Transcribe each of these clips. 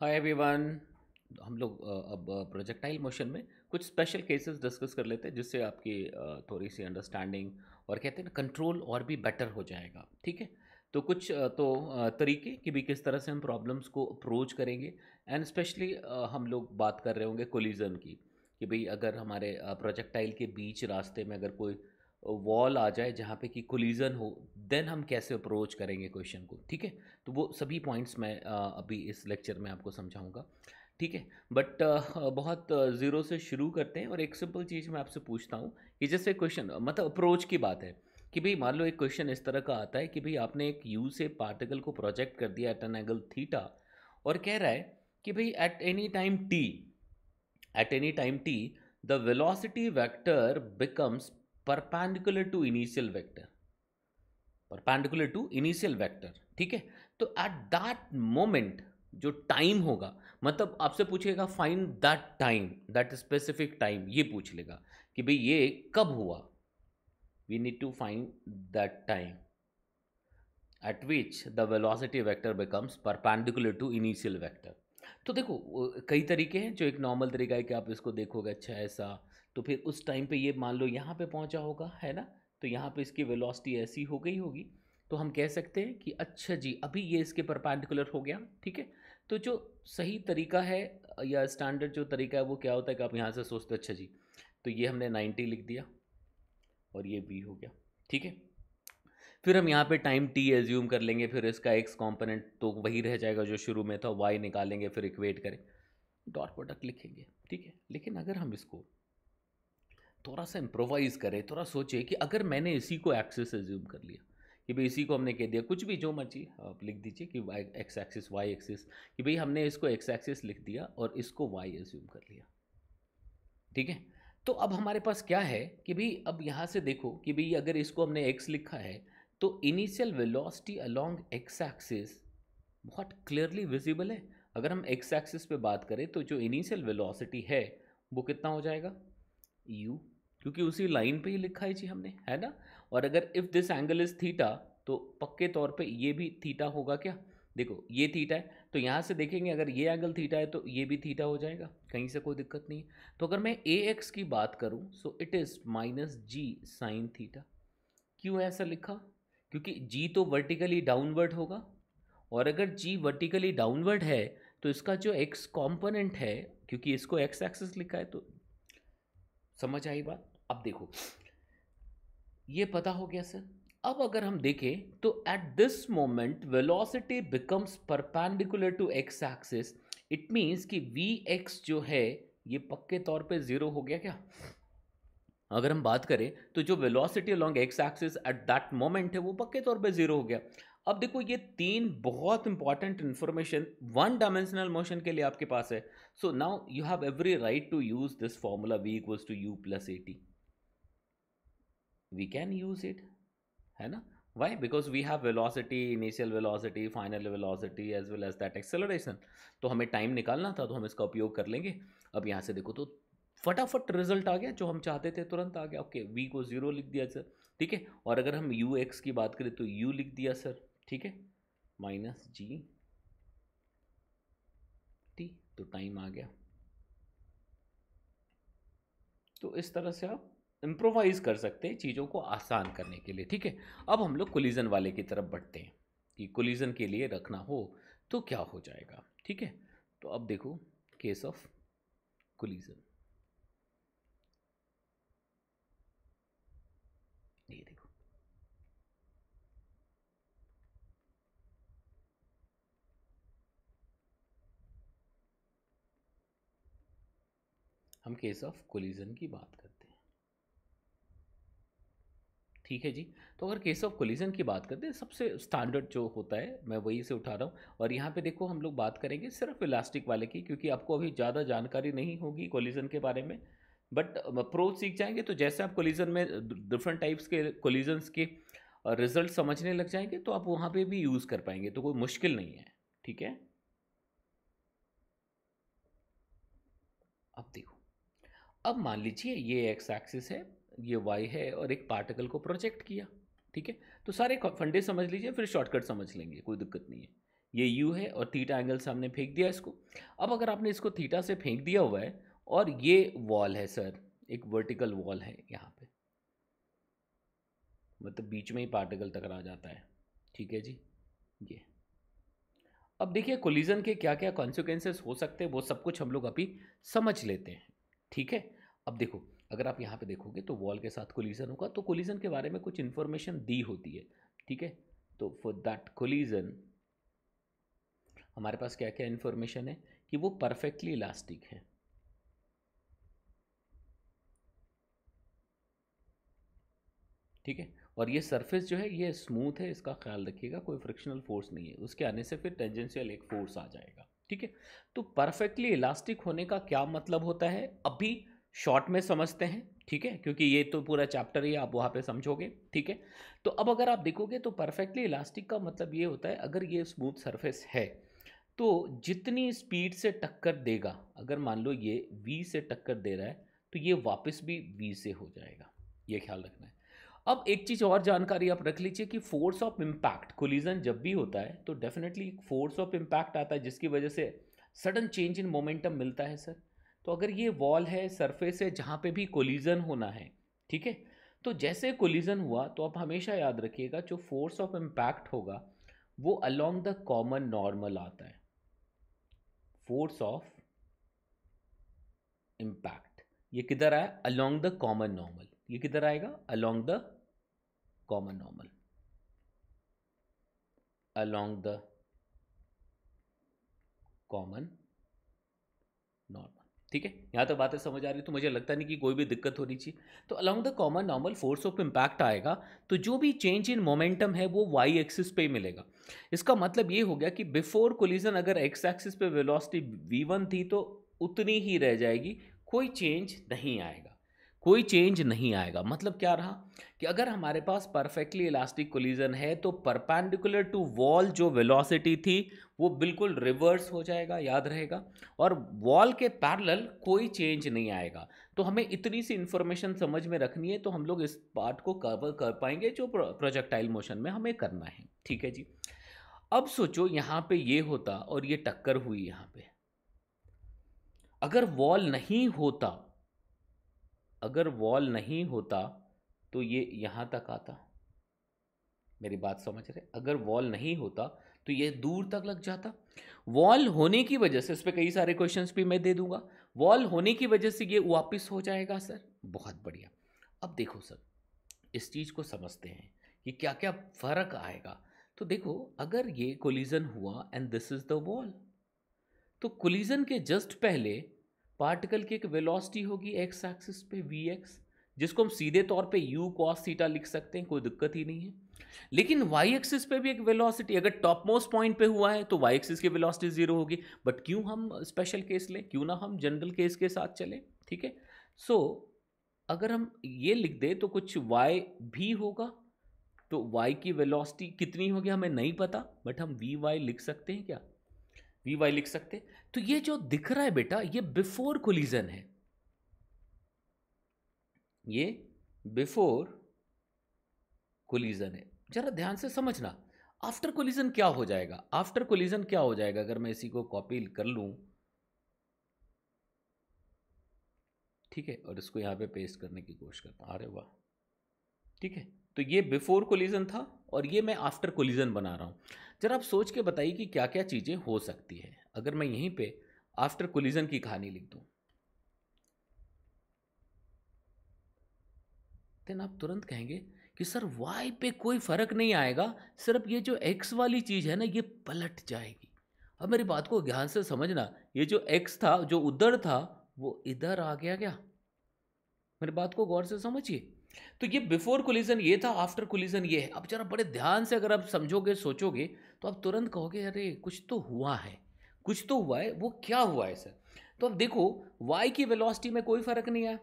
Hi everyone. हम लोग अब प्रोजेक्टाइल मोशन में कुछ स्पेशल केसेस डिस्कस कर लेते हैं जिससे आपकी थोड़ी सी अंडरस्टैंडिंग और कहते हैं ना कंट्रोल और भी बेटर हो जाएगा। ठीक है। तो कुछ तरीके कि भी किस तरह से हम प्रॉब्लम्स को अप्रोच करेंगे। एंड स्पेशली हम लोग बात कर रहे होंगे कोलिजन की कि भाई अगर हमारे प्रोजेक्टाइल के बीच रास्ते में अगर कोई वॉल आ जाए जहाँ पे कि कोलिजन हो, देन हम कैसे अप्रोच करेंगे क्वेश्चन को। ठीक है। तो वो सभी पॉइंट्स मैं अभी इस लेक्चर में आपको समझाऊंगा। ठीक है। बट बहुत ज़ीरो से शुरू करते हैं और एक सिंपल चीज़ मैं आपसे पूछता हूँ कि जैसे क्वेश्चन मतलब अप्रोच की बात है कि भाई मान लो एक क्वेश्चन इस तरह का आता है कि भाई आपने एक यू से पार्टिकल को प्रोजेक्ट कर दिया एट एन एंगल थीटा और कह रहा है कि भाई at any time T the velocity vector becomes perpendicular to initial vector। ठीक है। तो एट दैट मोमेंट जो टाइम होगा, मतलब आपसे पूछेगा find that time, that specific time, ये पूछ लेगा कि भाई ये कब हुआ। We need to find that time at which the velocity vector becomes perpendicular to initial vector. तो देखो कई तरीके हैं। जो एक नॉर्मल तरीका है कि आप इसको देखोगे अच्छा ऐसा, तो फिर उस टाइम पे ये मान लो यहाँ पे पहुँचा होगा, है ना। तो यहाँ पे इसकी वेलोसिटी ऐसी हो गई होगी, तो हम कह सकते हैं कि अच्छा जी अभी ये इसके परपेंडिकुलर हो गया। ठीक है। तो जो सही तरीका है या स्टैंडर्ड जो तरीका है वो क्या होता है कि आप यहाँ से सोचते अच्छा जी, तो ये हमने 90 लिख दिया और ये v हो गया। ठीक है। फिर हम यहाँ पे टाइम t एज्यूम कर लेंगे, फिर इसका x कंपोनेंट तो वही रह जाएगा जो शुरू में था, y निकालेंगे, फिर इक्वेट करें, डॉट प्रोडक्ट लिखेंगे। ठीक है। लेकिन अगर हम इसको थोड़ा सा इम्प्रोवाइज करें, थोड़ा सोचे कि अगर मैंने इसी को एक्सिस एज्यूम कर लिया कि भाई इसी को हमने कह दिया कुछ भी जो मर्जी आप लिख दीजिए कि एक्स एक्सिस वाई एक्सिस, कि भाई हमने इसको एक्स एक्सिस लिख दिया और इसको वाई एज्यूम कर लिया। ठीक है। तो अब हमारे पास क्या है कि भाई अब यहाँ से देखो कि भाई अगर इसको हमने x लिखा है तो initial velocity along x axis बहुत क्लियरली विजिबल है। अगर हम x एक्सिस पे बात करें तो जो इनिशियल वेलोसिटी है वो कितना हो जाएगा u, क्योंकि उसी लाइन पे ही लिखा है जी हमने, है ना। और अगर if this angle is theta तो पक्के तौर पे ये भी थीटा होगा क्या। देखो ये थीटा है तो यहाँ से देखेंगे अगर ये एंगल थीटा है तो ये भी थीटा हो जाएगा, कहीं से कोई दिक्कत नहीं है। तो अगर मैं ए एक्स की बात करूँ so it is minus g sine theta. क्यों ऐसा लिखा, क्योंकि जी तो वर्टिकली डाउनवर्ड होगा और अगर जी वर्टिकली डाउनवर्ड है तो इसका जो एक्स कॉम्पोनेंट है, क्योंकि इसको एक्स एक्सिस लिखा है, तो समझ आई बात। अब देखो ये पता हो गया सर। अब अगर हम देखें तो at this moment velocity becomes perpendicular to x axis. It means कि वी एक्स जो है ये पक्के तौर पे ज़ीरो हो गया क्या। अगर हम बात करें तो जो velocity along x axis at that moment है वो पक्के तौर पे ज़ीरो हो गया। अब देखो ये तीन बहुत important information one dimensional motion के लिए आपके पास है। So now you have every right to use this formula v equals to u plus a t. We can use it, है ना। Why, because we have velocity, initial velocity, final velocity as well as that acceleration. तो हमें time निकालना था तो हम इसका उपयोग कर लेंगे। अब यहाँ से देखो तो फटाफट रिजल्ट आ गया जो हम चाहते थे, तुरंत आ गया। ओके वी को ज़ीरो लिख दिया सर। ठीक है। और अगर हम यू एक्स की बात करें तो यू लिख दिया सर। ठीक है। माइनस जी टी, तो टाइम आ गया। तो इस तरह से आप इम्प्रोवाइज कर सकते हैं चीज़ों को आसान करने के लिए। ठीक है। अब हम लोग कोलिजन वाले की तरफ बढ़ते हैं कि कोलिजन के लिए रखना हो तो क्या हो जाएगा। ठीक है। तो अब देखो केस ऑफ कोलिजन, ये देखो हम केस ऑफ कोलिजन की बात करते हैं। ठीक है जी। तो अगर केस ऑफ कोलिजन की बात करते हैं सबसे स्टैंडर्ड जो होता है मैं वही से उठा रहा हूँ। और यहाँ पे देखो हम लोग बात करेंगे सिर्फ इलास्टिक वाले की, क्योंकि आपको अभी ज़्यादा जानकारी नहीं होगी कोलिजन के बारे में। बट अप्रोच सीख जाएंगे तो जैसे आप कोलिजन में डिफरेंट टाइप्स के कोलिजन्स के रिजल्ट समझने लग जाएंगे तो आप वहाँ पे भी यूज़ कर पाएंगे, तो कोई मुश्किल नहीं है। ठीक है। अब देखो, अब मान लीजिए ये एक्स एक्सिस है, ये वाई है और एक पार्टिकल को प्रोजेक्ट किया। ठीक है। तो सारे फंडे समझ लीजिए फिर शॉर्टकट समझ लेंगे, कोई दिक्कत नहीं है। ये यू है और थीटा एंगल से हमने फेंक दिया इसको। अब अगर आपने इसको थीटा से फेंक दिया हुआ है और ये वॉल है सर, एक वर्टिकल वॉल है यहाँ पे, मतलब बीच में ही पार्टिकल टकरा जाता है, ठीक है जी। ये अब देखिए कोलिजन के क्या क्या कॉन्सिक्वेंसेस हो सकते हैं वो सब कुछ हम लोग अभी समझ लेते हैं, ठीक है। अब देखो अगर आप यहाँ पे देखोगे तो वॉल के साथ कोलिजन होगा, तो कोलिजन के बारे में कुछ इन्फॉर्मेशन दी होती है, ठीक है। तो फॉर दैट कोलिजन हमारे पास क्या क्या इन्फॉर्मेशन है कि वो परफेक्टली इलास्टिक है, ठीक है। और ये सरफेस जो है ये स्मूथ है, इसका ख्याल रखिएगा, कोई फ्रिक्शनल फोर्स नहीं है, उसके आने से फिर टेंजेंशियल एक फोर्स आ जाएगा, ठीक है। तो परफेक्टली इलास्टिक होने का क्या मतलब होता है अभी शॉर्ट में समझते हैं, ठीक है, क्योंकि ये तो पूरा चैप्टर ही आप वहाँ पे समझोगे, ठीक है। तो अब अगर आप देखोगे तो परफेक्टली इलास्टिक का मतलब ये होता है अगर ये स्मूथ सरफेस है तो जितनी स्पीड से टक्कर देगा, अगर मान लो ये v से टक्कर दे रहा है तो ये वापस भी v से हो जाएगा, ये ख्याल रखना है। अब एक चीज़ और जानकारी आप रख लीजिए कि फोर्स ऑफ इम्पैक्ट, कोलिजन जब भी होता है तो डेफिनेटली एक फोर्स ऑफ इम्पैक्ट आता है जिसकी वजह से सडन चेंज इन मोमेंटम मिलता है सर। तो अगर ये वॉल है, सरफेस है, जहाँ पे भी कोलिजन होना है, ठीक है, तो जैसे कोलिजन हुआ तो आप हमेशा याद रखिएगा जो फोर्स ऑफ इम्पैक्ट होगा वो अलोंग द कॉमन नॉर्मल आता है। फोर्स ऑफ इम्पैक्ट ये किधर आया, अलोंग द कॉमन नॉर्मल, ये किधर आएगा, along the common normal, along the common normal, ठीक है। यहां तक बातें समझ आ रही तो मुझे लगता नहीं कि कोई भी दिक्कत होनी चाहिए। तो along the common normal force of impact आएगा तो जो भी चेंज इन मोमेंटम है वो वाई एक्सिस पे मिलेगा। इसका मतलब ये हो गया कि बिफोर कोलिजन अगर एक्स एक्सिस पे वेलोसिटी v1 थी तो उतनी ही रह जाएगी, कोई चेंज नहीं आएगा, कोई चेंज नहीं आएगा। मतलब क्या रहा कि अगर हमारे पास परफेक्टली इलास्टिक कोलिजन है तो परपेंडिकुलर टू वॉल जो वेलोसिटी थी वो बिल्कुल रिवर्स हो जाएगा, याद रहेगा, और वॉल के पैरेलल कोई चेंज नहीं आएगा। तो हमें इतनी सी इंफॉर्मेशन समझ में रखनी है तो हम लोग इस पार्ट को कवर कर पाएंगे जो प्रोजेक्टाइल मोशन में हमें करना है, ठीक है जी। अब सोचो यहाँ पे ये होता और ये टक्कर हुई यहाँ पे, अगर वॉल नहीं होता, अगर वॉल नहीं होता तो ये यहां तक आता, मेरी बात समझ रहे, अगर वॉल नहीं होता तो ये दूर तक लग जाता। वॉल होने की वजह से, इस पे कई सारे क्वेश्चंस भी मैं दे दूंगा, वॉल होने की वजह से ये वापस हो जाएगा सर, बहुत बढ़िया। अब देखो सर इस चीज को समझते हैं कि क्या क्या फर्क आएगा। तो देखो अगर ये कोलिजन हुआ and this is the wall, तो कोलिजन के जस्ट पहले पार्टिकल की एक वेलोसिटी होगी एक्स एक्सिस पे vx, जिसको हम सीधे तौर पे u cos थीटा लिख सकते हैं, कोई दिक्कत ही नहीं है। लेकिन y एक्सिस पे भी एक वेलोसिटी, अगर टॉप मोस्ट पॉइंट पे हुआ है तो y एक्सिस की वेलोसिटी जीरो होगी, बट क्यों हम स्पेशल केस लें, क्यों ना हम जनरल केस के साथ चलें, ठीक है। सो अगर हम ये लिख दे तो कुछ y भी होगा, तो y की वेलोसिटी कितनी होगी हमें नहीं पता, बट हम vy लिख सकते हैं, क्या vy लिख सकते हैं। तो ये जो दिख रहा है बेटा ये बिफोर कोलिजन है, ये बिफोर कोलिजन है। जरा ध्यान से समझना आफ्टर कोलिजन क्या हो जाएगा, आफ्टर कोलिजन क्या हो जाएगा, अगर मैं इसी को कॉपी कर लूं, ठीक है, और इसको यहां पे पेस्ट करने की कोशिश करता हूं, अरे वाह, ठीक है। तो ये बिफोर कोलिजन था और ये मैं आफ्टर कोलिजन बना रहा हूं। जरा आप सोच के बताइए कि क्या क्या चीजें हो सकती है अगर मैं यहीं पे आफ्टर कोलिजन की कहानी लिख दूं। देन आप तुरंत कहेंगे कि सर वाई पे कोई फर्क नहीं आएगा, सिर्फ ये जो एक्स वाली चीज है ना ये पलट जाएगी। अब मेरी बात को ध्यान से समझना, ये जो एक्स था जो उधर था वो इधर आ गया, क्या मेरी बात को गौर से समझिए। तो ये बिफोर कोलिजन ये था, आफ्टर कोलिजन ये है। अब जरा बड़े ध्यान से अगर आप समझोगे सोचोगे तो आप तुरंत कहोगे अरे कुछ तो हुआ है, कुछ तो हुआ है, वो क्या हुआ है सर। तो अब देखो y की वेलोसिटी में कोई फर्क नहीं आया,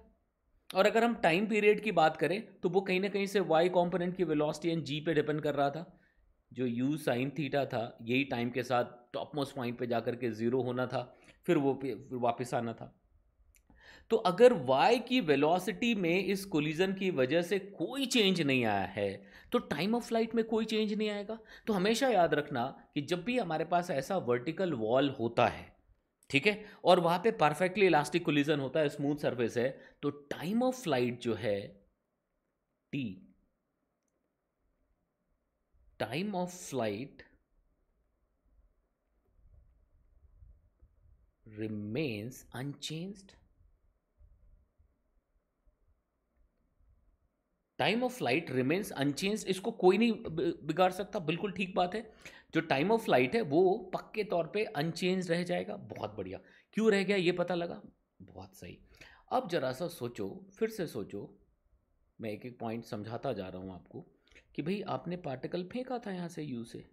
और अगर हम टाइम पीरियड की बात करें तो वो कहीं ना कहीं से y कंपोनेंट की वेलोसिटी एंड g पे डिपेंड कर रहा था। जो u साइन थीटा था यही टाइम के साथ टॉप मोस्ट पॉइंट पे जाकर के जीरो होना था, फिर वो वापस आना था। तो अगर y की वेलोसिटी में इस कोलिजन की वजह से कोई चेंज नहीं आया है तो टाइम ऑफ फ्लाइट में कोई चेंज नहीं आएगा। तो हमेशा याद रखना कि जब भी हमारे पास ऐसा वर्टिकल वॉल होता है, ठीक है, और वहां पे परफेक्टली इलास्टिक कोलिजन होता है, स्मूथ सरफेस है, तो टाइम ऑफ फ्लाइट जो है t, time of flight remains unchanged। Time of flight remains unchange, इसको कोई नहीं बिगाड़ सकता, बिल्कुल ठीक बात है। जो टाइम ऑफ फ्लाइट है वो पक्के तौर पे अनचेंज रह जाएगा। बहुत बढ़िया, क्यों रह गया ये पता लगा, बहुत सही। अब जरा सा सोचो, फिर से सोचो, मैं एक एक पॉइंट समझाता जा रहा हूँ आपको कि भाई आपने पार्टिकल फेंका था यहाँ से यू से,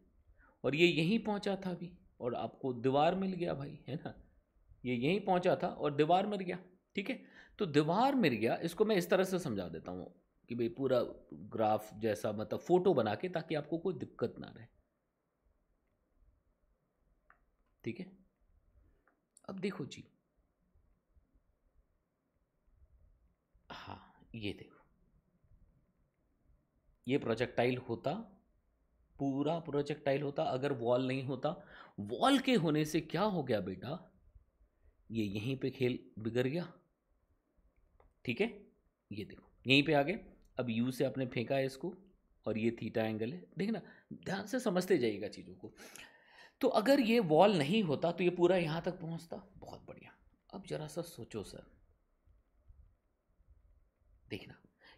और ये यहीं पहुँचा था अभी, और आपको दीवार मिल गया भाई, है ना, ये यहीं पहुँचा था और दीवार मिल गया, ठीक है। तो दीवार मिल गया, इसको मैं इस तरह से समझा देता हूँ कि भाई पूरा ग्राफ जैसा, मतलब फोटो बना के, ताकि आपको कोई दिक्कत ना रहे, ठीक है। अब देखो जी, हाँ ये देखो, ये प्रोजेक्टाइल होता, पूरा प्रोजेक्टाइल होता अगर वॉल नहीं होता। वॉल के होने से क्या हो गया बेटा, ये यहीं पे खेल बिगड़ गया, ठीक है। ये देखो यहीं पे आ गए। अब यू से आपने फेंका है इसको, और ये थीटा एंगल है, देखना ध्यान से समझते जाइएगा चीज़ों को। तो अगर ये वॉल नहीं होता तो ये पूरा यहां तक पहुंचता, बहुत बढ़िया। अब जरा सा सोचो सर, देखना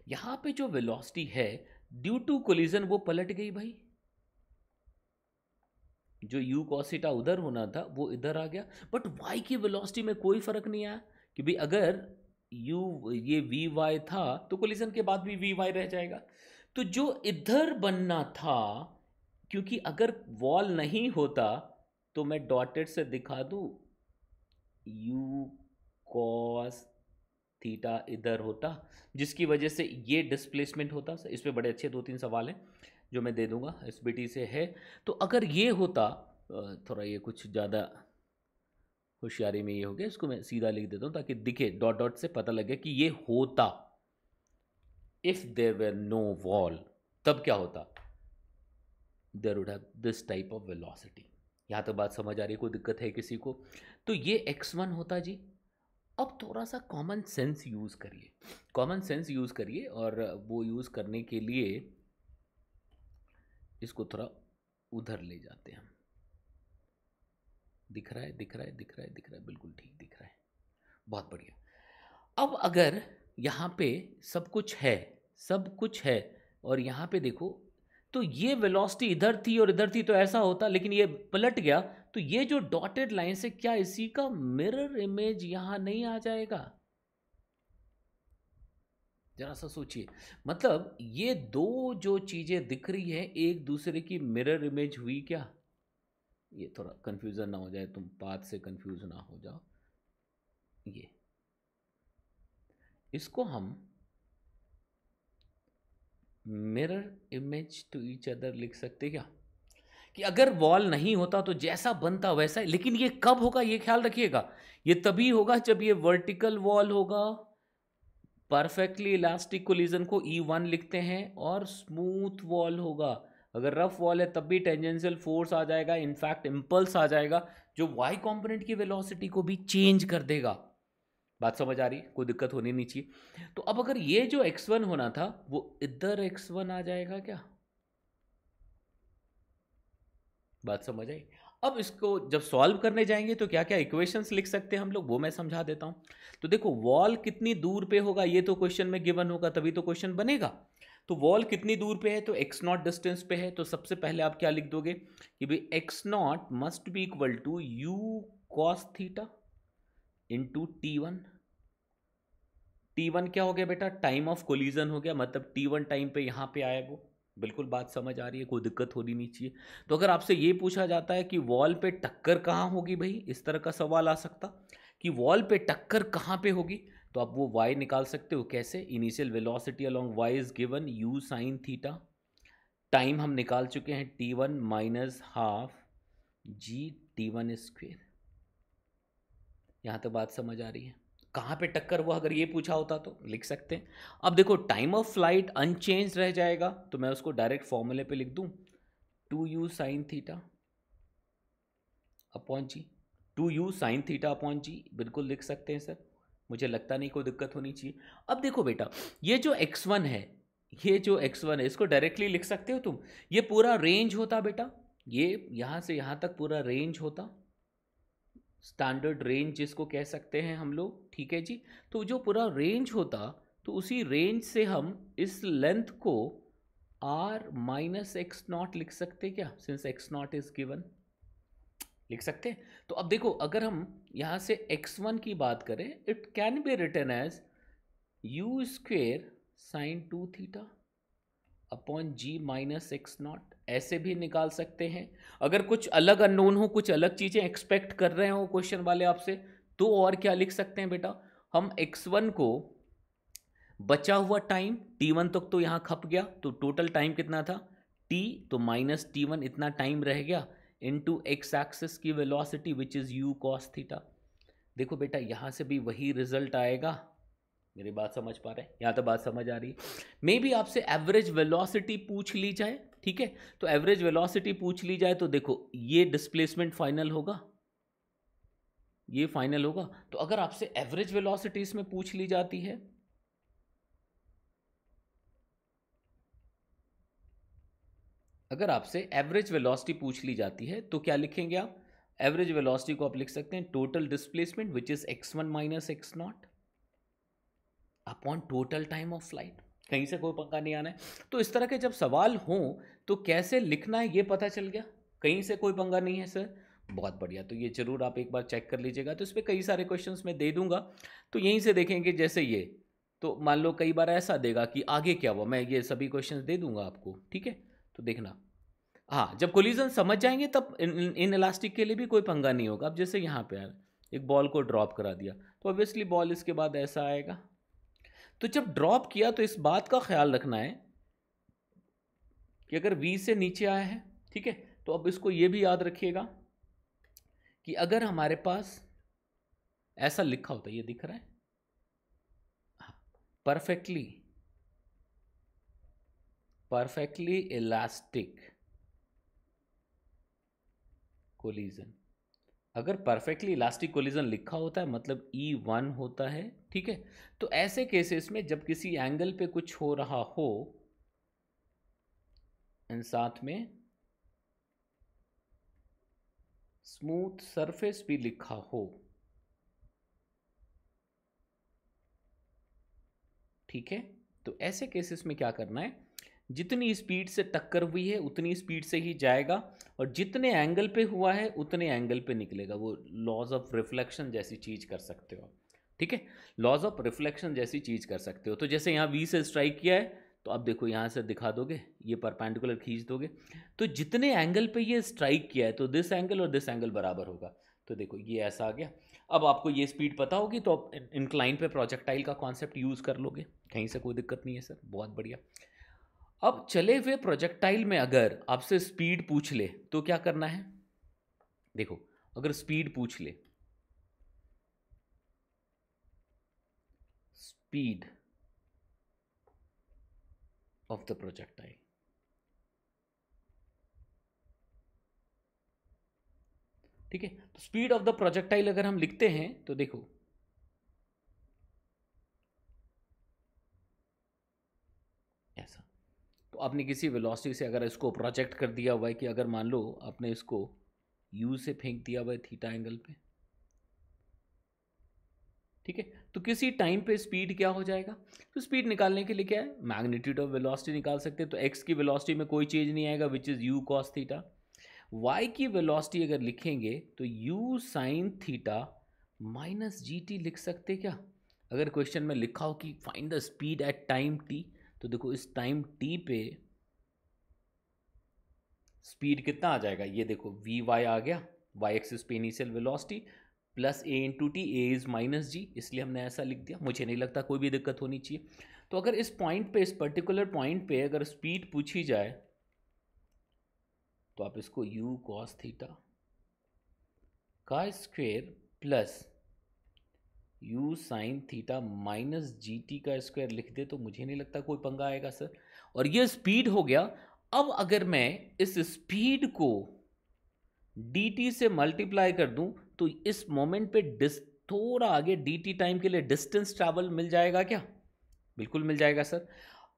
यहां पे जो वेलोसिटी है ड्यू टू कोलिजन वो पलट गई भाई, जो यू कॉसिटा उधर होना था वो इधर आ गया, बट वाई की वेलोसिटी में कोई फर्क नहीं आया, कि भाई अगर यू ये वी वाई था तो कोलिजन के बाद भी वी वाई रह जाएगा। तो जो इधर बनना था, क्योंकि अगर वॉल नहीं होता तो मैं डॉटेड से दिखा दूं, यू कॉस थीटा इधर होता, जिसकी वजह से ये डिस्प्लेसमेंट होता। इस पे बड़े अच्छे दो तीन सवाल हैं जो मैं दे दूंगा, एसबीटी से है। तो अगर ये होता, थोड़ा ये कुछ ज़्यादा होशियारी में ये हो गया, इसको मैं सीधा लिख देता हूँ ताकि दिखे, डॉट डॉट से पता लगे कि ये होता। If there were no wall, तब क्या होता, there would have this type of velocity. यहाँ तक बात समझ आ रही है, कोई दिक्कत है किसी को? तो ये x1 होता जी। अब थोड़ा सा कॉमन सेंस यूज़ करिए, कॉमन सेंस यूज़ करिए, और वो यूज़ करने के लिए इसको थोड़ा उधर ले जाते हैं हम। दिख रहा है, दिख रहा है, दिख रहा है, दिख रहा है, बिल्कुल ठीक दिख रहा है, बहुत बढ़िया। अब अगर यहाँ पे सब कुछ है, सब कुछ है, और यहाँ पे देखो, तो ये वेलोसिटी इधर थी और इधर थी तो ऐसा होता, लेकिन ये पलट गया, तो ये जो डॉटेड लाइन से क्या इसी का मिरर इमेज यहां नहीं आ जाएगा? जरा सा सोचिए, मतलब ये दो जो चीजें दिख रही है एक दूसरे की मिरर इमेज हुई क्या? ये थोड़ा कंफ्यूजन ना हो जाए, तुम बात से कंफ्यूज ना हो जाओ। ये इसको हम mirror image to each other लिख सकते क्या, कि अगर वॉल नहीं होता तो जैसा बनता वैसा ही, लेकिन ये कब होगा ये ख्याल रखिएगा, ये तभी होगा जब ये वर्टिकल वॉल होगा, परफेक्टली इलास्टिक कोलिजन को E1 लिखते हैं, और स्मूथ वॉल होगा। अगर रफ वॉल है तब भी टेंजेंशियल फोर्स आ जाएगा, इनफैक्ट इम्पल्स आ जाएगा, जो वाई कंपोनेंट की वेलोसिटी को भी चेंज कर देगा। बात समझ आ रही, कोई दिक्कत होनी नहीं चाहिए। तो अब अगर ये जो x1 होना था वो इधर x1 आ जाएगा क्या? बात समझ आई? अब इसको जब सॉल्व करने जाएंगे तो क्या क्या इक्वेशंस लिख सकते हैं हम लोग, वो मैं समझा देता हूं। तो देखो, वॉल कितनी दूर पे होगा ये तो क्वेश्चन में गिवन होगा, तभी तो क्वेश्चन बनेगा। तो वॉल कितनी दूर पे है, तो x नॉट डिस्टेंस पे है, तो सबसे पहले आप क्या लिख दोगे कि भाई x not must be equal to u cos theta into T1। T1 क्या हो गया बेटा, टाइम ऑफ कोलिजन हो गया, मतलब T1 टाइम पे यहां पे आया वो। बिल्कुल बात समझ आ रही है, कोई दिक्कत होनी नहीं चाहिए। तो अगर आपसे ये पूछा जाता है कि वॉल पे टक्कर कहाँ होगी, भाई इस तरह का सवाल आ सकता कि वॉल पे टक्कर कहाँ पे होगी, तो आप वो y निकाल सकते हो। कैसे? Initial velocity along y is given u sine theta, time हम निकाल चुके हैं T1 माइनस हाफ जी T1 स्क्वेयर। यहाँ तक बात समझ आ रही है? कहाँ पे टक्कर हुआ, अगर ये पूछा होता तो लिख सकते हैं। अब देखो टाइम ऑफ फ्लाइट अनचेंज रह जाएगा, तो मैं उसको डायरेक्ट फॉर्मूले पे लिख दूं, 2u साइन थीटा अपॉन जी। 2u साइन थीटा अपॉन जी बिल्कुल लिख सकते हैं सर, मुझे लगता नहीं कोई दिक्कत होनी चाहिए। अब देखो बेटा, ये जो x1 है, ये जो x1 है, इसको डायरेक्टली लिख सकते हो तुम। ये पूरा रेंज होता बेटा, ये यहाँ से यहाँ तक पूरा रेंज होता, स्टैंडर्ड रेंज जिसको कह सकते हैं हम लोग, ठीक है जी। तो जो पूरा रेंज होता, तो उसी रेंज से हम इस लेंथ को r माइनस एक्स नॉट लिख सकते क्या, since x not is given, लिख सकते हैं। तो अब देखो, अगर हम यहाँ से x1 की बात करें, it can be written as u square sine 2 theta upon g minus x not, ऐसे भी निकाल सकते हैं। अगर कुछ अलग अननोन हो, कुछ अलग चीज़ें एक्सपेक्ट कर रहे हो क्वेश्चन वाले आपसे, तो और क्या लिख सकते हैं बेटा, हम x1 को बचा हुआ टाइम t1 तक तो यहाँ खप गया, तो टोटल टाइम कितना था t, तो माइनस t1 इतना टाइम रह गया, इनटू एक्स एक्सिस की velocity which is u cos theta. देखो बेटा, यहाँ से भी वही रिजल्ट आएगा, मेरी बात समझ पा रहे हैं, यहाँ तो बात समझ आ रही है। मे भी आपसे एवरेज वेलोसिटी पूछ ली जाए, ठीक है, तो एवरेज वेलोसिटी पूछ ली जाए, तो देखो ये डिस्प्लेसमेंट फाइनल होगा, ये फाइनल होगा। तो अगर आपसे एवरेज वेलोसिटी इसमें पूछ ली जाती है, अगर आपसे एवरेज वेलोसिटी पूछ ली जाती है, तो क्या लिखेंगे आप, एवरेज वेलोसिटी को आप लिख सकते हैं total displacement which is x1 minus x not upon total time of flight. कहीं से कोई पंगा नहीं आना है। तो इस तरह के जब सवाल हों तो कैसे लिखना है ये पता चल गया, कहीं से कोई पंगा नहीं है सर, बहुत बढ़िया। तो ये जरूर आप एक बार चेक कर लीजिएगा, तो इस पर कई सारे क्वेश्चंस मैं दे दूंगा, तो यहीं से देखेंगे। जैसे ये, तो मान लो कई बार ऐसा देगा कि आगे क्या हुआ, मैं ये सभी क्वेश्चंस दे दूंगा आपको, ठीक है, तो देखना। हाँ, जब कोलिजन समझ जाएंगे तब इन इलास्टिक के लिए भी कोई पंगा नहीं होगा। अब जैसे यहाँ पे यार एक बॉल को ड्रॉप करा दिया, तो ऑब्वियसली बॉल इसके बाद ऐसा आएगा। तो जब ड्रॉप किया तो इस बात का ख्याल रखना है कि अगर v से नीचे आया है, ठीक है, तो अब इसको ये भी याद रखिएगा कि अगर हमारे पास ऐसा लिखा होता है, ये दिख रहा है, परफेक्टली इलास्टिक कोलिजन, अगर परफेक्टली इलास्टिक कोलिजन लिखा होता है मतलब E1 होता है, ठीक है। तो ऐसे केसेस में जब किसी एंगल पे कुछ हो रहा हो, एंड साथ में स्मूथ सरफेस भी लिखा हो, ठीक है, तो ऐसे केसेस में क्या करना है, जितनी स्पीड से टक्कर हुई है उतनी स्पीड से ही जाएगा, और जितने एंगल पे हुआ है उतने एंगल पे निकलेगा। वो लॉज ऑफ रिफ्लेक्शन जैसी चीज कर सकते हो, ठीक है, लॉज ऑफ रिफ्लेक्शन जैसी चीज कर सकते हो। तो जैसे यहाँ वी से स्ट्राइक किया है, तो अब देखो यहाँ से दिखा दोगे, ये परपेंडिकुलर खींच दोगे, तो जितने एंगल पे ये स्ट्राइक किया है, तो दिस एंगल और दिस एंगल बराबर होगा। तो देखो ये ऐसा आ गया। अब आपको ये स्पीड पता होगी तो आप इंक्लाइन पे प्रोजेक्टाइल का कॉन्सेप्ट यूज कर लोगे, कहीं से कोई दिक्कत नहीं है सर, बहुत बढ़िया। अब चले हुए प्रोजेक्टाइल में अगर आपसे स्पीड पूछ ले तो क्या करना है, देखो अगर स्पीड पूछ ले, स्पीड ऑफ द प्रोजेक्टाइल, ठीक है, तो स्पीड ऑफ द प्रोजेक्टाइल अगर हम लिखते हैं तो देखो ऐसा, तो आपने किसी वेलोसिटी से अगर इसको प्रोजेक्ट कर दिया हुआ है कि अगर मान लो आपने इसको u से फेंक दिया हुआ है थीटा एंगल पे, ठीक है, तो किसी टाइम पे स्पीड क्या हो जाएगा, तो स्पीड निकालने के लिए क्या है, मैग्नीट्यूड ऑफ वेलोसिटी निकाल सकते हैं। तो x की वेलोसिटी में कोई चेंज नहीं आएगा which is u cos theta, y की वेलोसिटी अगर लिखेंगे तो u sin theta minus G T लिख सकते क्या। अगर क्वेश्चन में लिखा हो कि find the speed at time t, तो देखो इस टाइम t पे स्पीड कितना आ जाएगा, ये देखो वी वाई आ गया, वाई एक्सिस पे initial velocity plus A into T, A is minus G, इसलिए हमने ऐसा लिख दिया। मुझे नहीं लगता कोई भी दिक्कत होनी चाहिए। तो अगर इस पॉइंट पे, इस पर्टिकुलर पॉइंट पे अगर स्पीड पूछी जाए, तो आप इसको u cos थीटा का square plus you sine theta minus G T का स्क्वायर लिख दे तो मुझे नहीं लगता कोई पंगा आएगा सर। और ये स्पीड हो गया। अब अगर मैं इस स्पीड को डी टी से मल्टीप्लाई कर दूं तो इस मोमेंट पे थोड़ा आगे डी टी टाइम के लिए डिस्टेंस ट्रैवल मिल जाएगा क्या? बिल्कुल मिल जाएगा सर।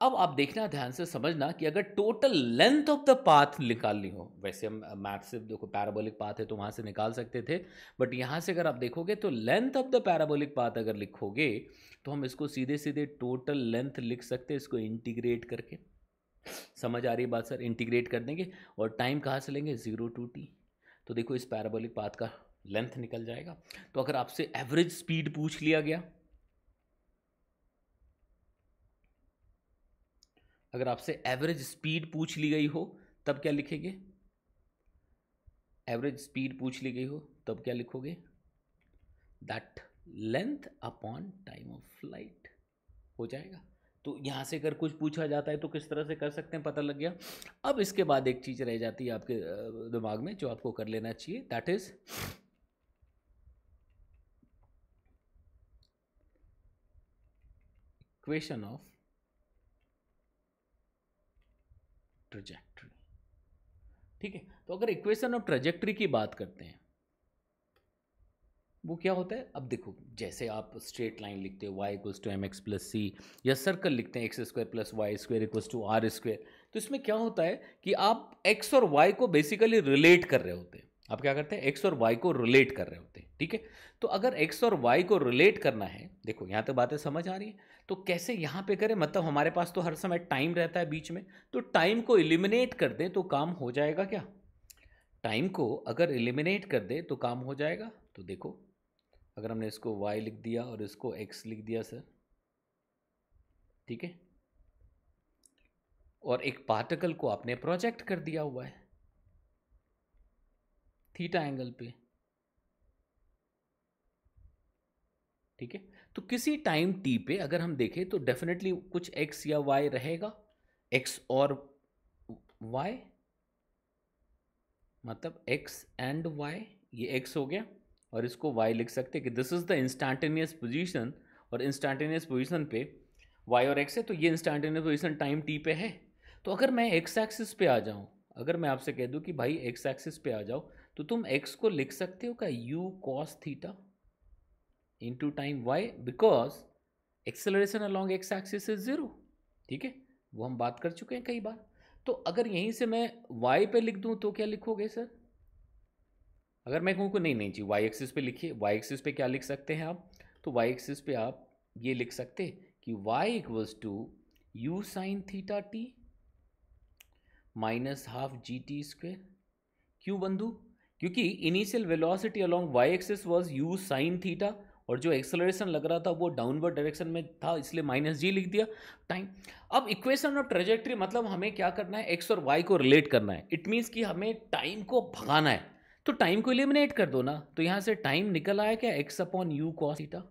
अब आप देखना ध्यान से समझना कि अगर total length of the path निकालनी हो, वैसे हम मैथ से देखो पैराबोलिक पाथ है तो वहां से निकाल सकते थे, बट यहां से अगर आप देखोगे तो length of the parabolic path अगर लिखोगे तो हम इसको सीधे सीधे टोटल लेंथ लिख सकते हैं, इसको इंटीग्रेट करके। समझ आ रही बात सर? इंटीग्रेट कर देंगे और टाइम कहाँ से लेंगे? 0 to t। तो देखो इस पैराबोलिक पाथ का लेंथ निकल जाएगा। तो अगर आपसे एवरेज स्पीड पूछ लिया गया, अगर आपसे एवरेज स्पीड पूछ ली गई हो तब क्या लिखेंगे? एवरेज स्पीड पूछ ली गई हो तब क्या लिखोगे? That length upon time of flight हो जाएगा। तो यहां से अगर कुछ पूछा जाता है तो किस तरह से कर सकते हैं, पता लग गया। अब इसके बाद एक चीज रह जाती है आपके दिमाग में जो आपको कर लेना चाहिए, that is equation of trajectory. ठीक है, तो अगर इक्वेशन ऑफ ट्रेजेक्टरी की बात करते हैं वो क्या होता है? अब देखो जैसे आप स्ट्रेट लाइन लिखते हो y equals to M X plus C, या सर्कल लिखते हैं X square plus Y square equals to R square, तो इसमें क्या होता है कि आप x और y को बेसिकली रिलेट कर रहे होते हैं। आप क्या करते हैं? x और y को रिलेट कर रहे होते हैं। ठीक है, तो अगर x और y को रिलेट करना है, देखो यहाँ तक बातें समझ आ रही है, तो कैसे यहाँ पे करें? मतलब हमारे पास तो हर समय टाइम रहता है बीच में, तो टाइम को एलिमिनेट कर दें तो काम हो जाएगा क्या? टाइम को अगर एलिमिनेट कर दे तो काम हो जाएगा। तो देखो अगर हमने इसको y लिख दिया और इसको x लिख दिया सर, ठीक है, और एक पार्टिकल को आपने प्रोजेक्ट कर दिया हुआ है थीटा एंगल पे, ठीक है, तो किसी टाइम t पे अगर हम देखें तो डेफिनेटली कुछ x या y रहेगा, x और y, मतलब x एंड y, ये x हो गया और इसको y लिख सकते हैं कि this is the instantaneous position, और इंस्टेंटेनियस पोजीशन पे y और x है, तो ये इंस्टेंटेनियस पोजीशन टाइम t पे है। तो अगर मैं x एक्सिस पे आ जाऊं, अगर मैं आपसे कह दूं कि भाई x एक्सिस पे आ जाओ, तो तुम x को लिख सकते हो क्या? u cos theta into time y, because acceleration along x axis is 0। ठीक है, वो हम बात कर चुके हैं कई बार। तो अगर यहीं से मैं y पे लिख दूं तो क्या लिखोगे सर? अगर मैं कहूँ कि नहीं नहीं जी वाई एक्सिस पे लिखिए, वाई एक्सिस पे क्या लिख सकते हैं आप? तो वाई एक्सिस पे आप ये लिख सकते हैं कि y equals to u sine theta t minus half g t square. क्यों बंधु? क्योंकि initial velocity along y axis was u sine theta, और जो एक्सेलरेशन लग रहा था वो डाउनवर्ड डायरेक्शन में था, इसलिए माइनस जी लिख दिया टाइम। अब इक्वेशन ऑफ ट्रेजेक्ट्री मतलब हमें क्या करना है? एक्स और वाई को रिलेट करना है। इट मीन्स कि हमें टाइम को भगाना है, तो टाइम को एलिमिनेट कर दो ना। तो यहां से टाइम निकल आया क्या? X upon u cos theta,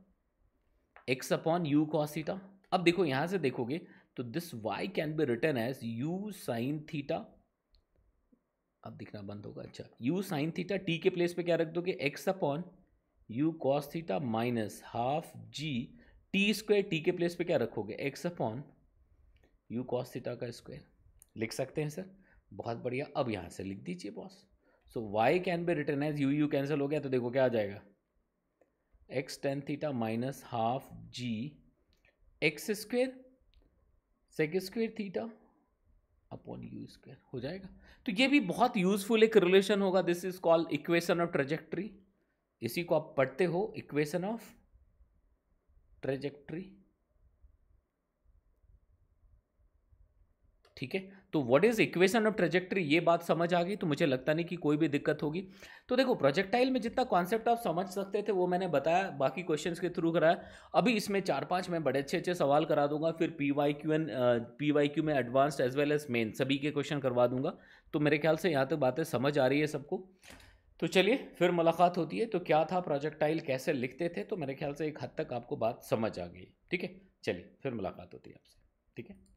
x upon u cos theta. अब देखो यहां से देखोगे तो this y can be written as u sine theta, अब दिखना बंद होगा, अच्छा, u साइन थीटा, t के प्लेस पे क्या रख दोगे? x upon u cos theta minus half g t square, t के प्लेस पे क्या रखोगे? x upon u cos theta का स्क्वायर। लिख सकते हैं सर? बहुत बढ़िया। अब यहां से लिख दीजिए boss. So y can be written as u cancel हो गया, तो देखो क्या आ जाएगा? x tan theta minus half g x square sec square theta upon u square हो जाएगा। तो ये भी बहुत यूजफुल एक रिलेशन होगा, this is called equation of trajectory. इसी को आप पढ़ते हो, इक्वेशन ऑफ ट्रेजेक्ट्री। ठीक है, तो what is equation of trajectory, ये बात समझ आ गई तो मुझे लगता नहीं कि कोई भी दिक्कत होगी। तो देखो प्रोजेक्टाइल में जितना कॉन्सेप्ट आप समझ सकते थे वो मैंने बताया, बाकी क्वेश्चंस के थ्रू कराया। अभी इसमें 4-5 मैं बड़े अच्छे अच्छे सवाल करा दूंगा, फिर पीवाईक्यू में advanced as well as main सभी के क्वेश्चन करवा दूंगा। तो मेरे ख्याल से यहाँ तक बातें समझ आ रही है सबको। तो चलिए फिर मुलाकात होती है। तो क्या था प्रोजेक्टाइल, कैसे लिखते थे, तो मेरे ख्याल से एक हद तक आपको बात समझ आ गई। ठीक है, चलिए फिर मुलाकात होती है आपसे। ठीक है।